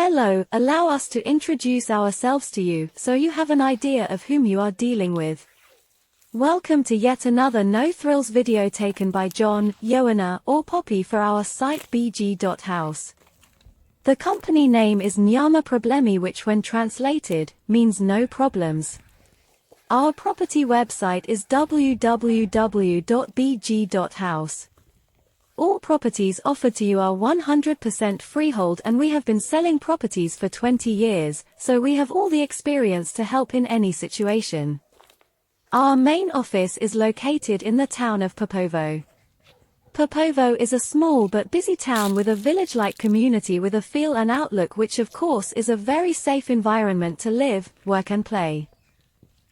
Hello, allow us to introduce ourselves to you so you have an idea of whom you are dealing with. Welcome to yet another no-thrills video taken by John, Joanna, or Poppy for our site bg.house. The company name is Nyama Problemi, which when translated, means no problems. Our property website is www.bg.house. All properties offered to you are 100% freehold, and we have been selling properties for 20 years, so we have all the experience to help in any situation. Our main office is located in the town of Popovo. Popovo is a small but busy town with a village-like community with a feel and outlook, which of course is a very safe environment to live, work and play.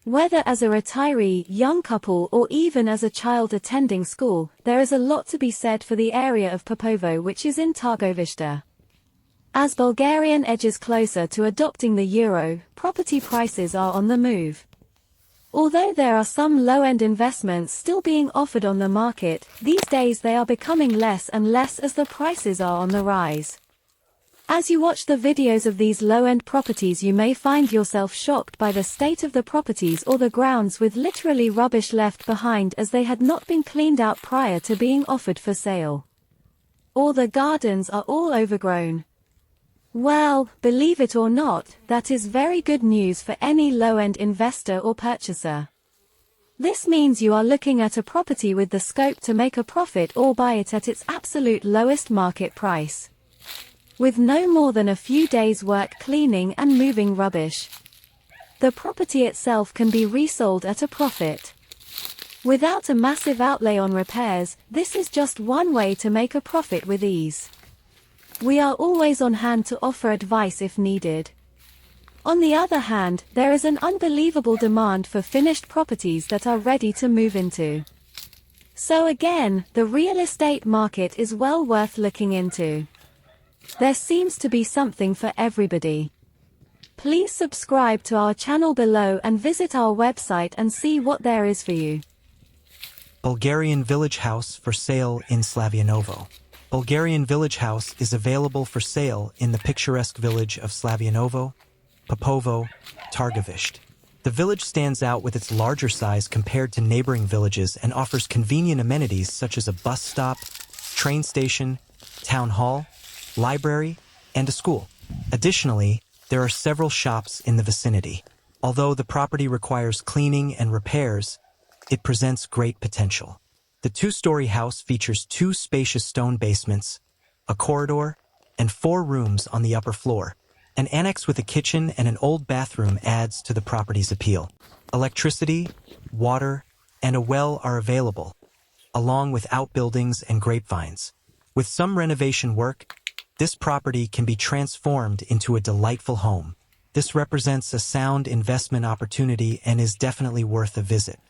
Whether as a retiree, young couple, or even as a child attending school, there is a lot to be said for the area of Popovo, which is in Targovishte. As Bulgarian edges closer to adopting the euro, property prices are on the move. Although there are some low-end investments still being offered on the market, these days they are becoming less and less as the prices are on the rise. As you watch the videos of these low-end properties, you may find yourself shocked by the state of the properties or the grounds, with literally rubbish left behind as they had not been cleaned out prior to being offered for sale. Or the gardens are all overgrown. Well, believe it or not, that is very good news for any low-end investor or purchaser. This means you are looking at a property with the scope to make a profit or buy it at its absolute lowest market price, with no more than a few days' work cleaning and moving rubbish. The property itself can be resold at a profit. Without a massive outlay on repairs, this is just one way to make a profit with ease. We are always on hand to offer advice if needed. On the other hand, there is an unbelievable demand for finished properties that are ready to move into. So again, the real estate market is well worth looking into. There seems to be something for everybody. Please subscribe to our channel below and visit our website and see what there is for you. Bulgarian village house for sale in Slavyanovo. Bulgarian village house is available for sale in the picturesque village of Slavyanovo, Popovo, Targovishte. The village stands out with its larger size compared to neighboring villages and offers convenient amenities such as a bus stop, train station, town hall, library, and a school. Additionally, there are several shops in the vicinity. Although the property requires cleaning and repairs, it presents great potential. The two-story house features 2 spacious stone basements, a corridor, and 4 rooms on the upper floor. An annex with a kitchen and an old bathroom adds to the property's appeal. Electricity, water, and a well are available, along with outbuildings and grapevines. With some renovation work, this property can be transformed into a delightful home. This represents a sound investment opportunity and is definitely worth a visit.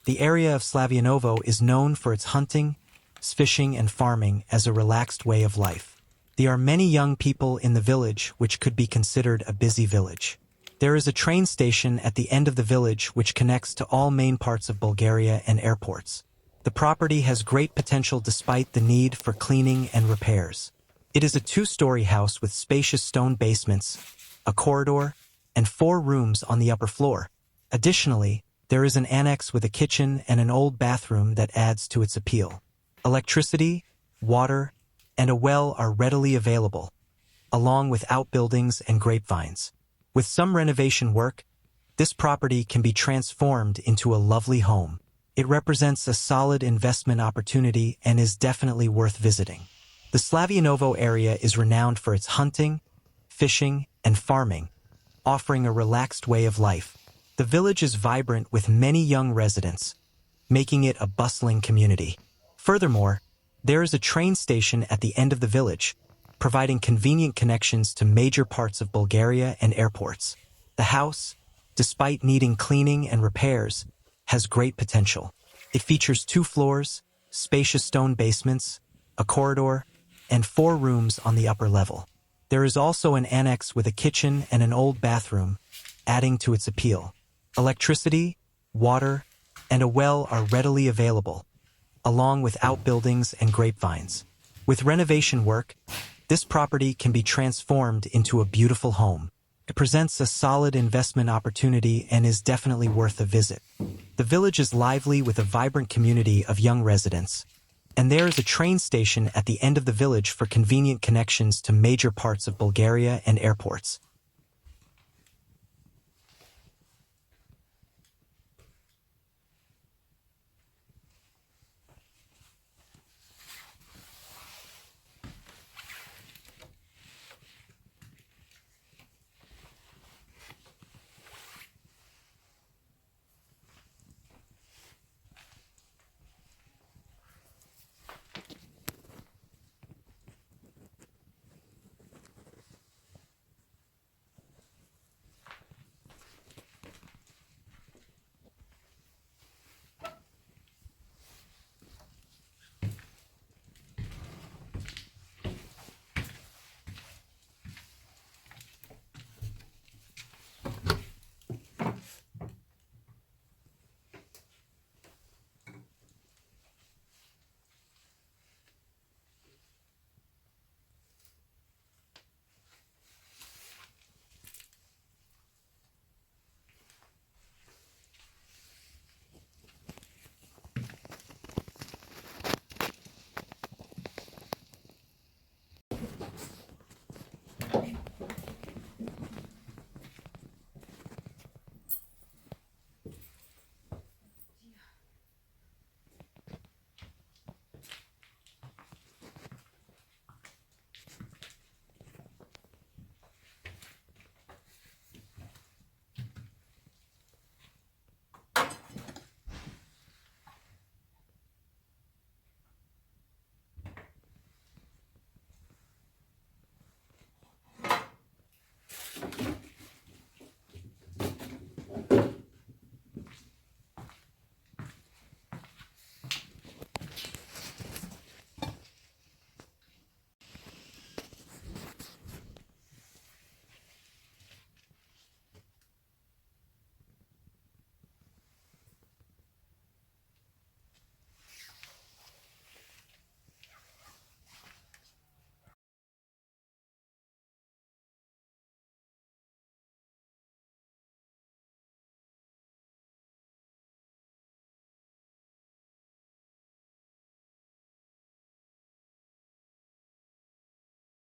The area of Slavyanovo is known for its hunting, fishing, and farming as a relaxed way of life. There are many young people in the village, which could be considered a busy village. There is a train station at the end of the village which connects to all main parts of Bulgaria and airports. The property has great potential despite the need for cleaning and repairs. It is a 2-story house with spacious stone basements, a corridor, and 4 rooms on the upper floor. Additionally, there is an annex with a kitchen and an old bathroom that adds to its appeal. Electricity, water, and a well are readily available, along with outbuildings and grapevines. With some renovation work, this property can be transformed into a lovely home. It represents a solid investment opportunity and is definitely worth visiting. The Slavyanovo area is renowned for its hunting, fishing, and farming, offering a relaxed way of life. The village is vibrant with many young residents, making it a bustling community. Furthermore, there is a train station at the end of the village, providing convenient connections to major parts of Bulgaria and airports. The house, despite needing cleaning and repairs, has great potential. It features 2 floors, spacious stone basements, a corridor, and 4 rooms on the upper level. There is also an annex with a kitchen and an old bathroom, adding to its appeal. Electricity, water, and a well are readily available, along with outbuildings and grapevines. With renovation work, This property can be transformed into a beautiful home. It presents a solid investment opportunity and is definitely worth a visit. The village is lively with a vibrant community of young residents. And there is a train station at the end of the village for convenient connections to major parts of Bulgaria and airports.